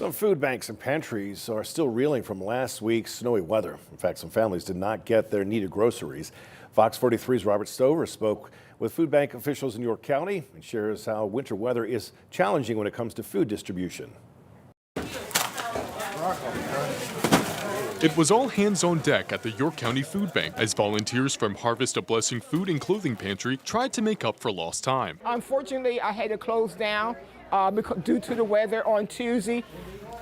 Some food banks and pantries are still reeling from last week's snowy weather. In fact, some families did not get their needed groceries. Fox 43's Robert Stover spoke with food bank officials in York County and shares how winter weather is challenging when it comes to food distribution. It was all hands on deck at the York County Food Bank as volunteers from Harvest a Blessing Food and Clothing Pantry tried to make up for lost time. Unfortunately, I had to close down due to the weather on Tuesday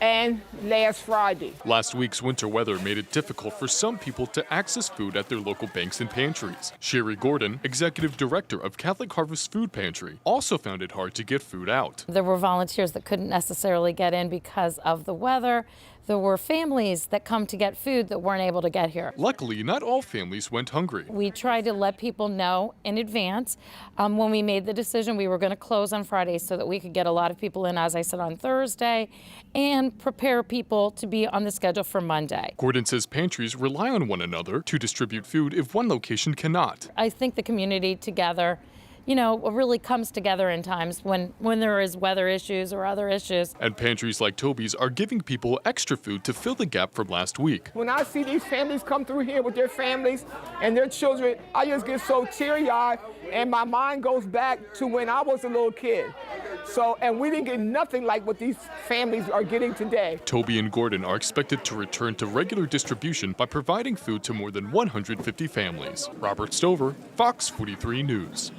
and last Friday. Last week's winter weather made it difficult for some people to access food at their local banks and pantries. Shari Gordon, executive director of Catholic Harvest Food Pantry, also found it hard to get food out. There were volunteers that couldn't necessarily get in because of the weather. There were families that come to get food that weren't able to get here. Luckily, not all families went hungry. We tried to let people know in advance. When we made the decision, we were going to close on Friday so that we could get a lot of people in, as I said, on Thursday, and prepare people to be on the schedule for Monday. Gordon says pantries rely on one another to distribute food if one location cannot. I think the community together, really comes together in times when there is weather issues or other issues. And pantries like Toby's are giving people extra food to fill the gap from last week. When I see these families come through here with their families and their children, I just get so teary-eyed and my mind goes back to when I was a little kid. And we didn't get nothing like what these families are getting today. Toby and Gordon are expected to return to regular distribution by providing food to more than 150 families. Robert Stover, Fox 43 News.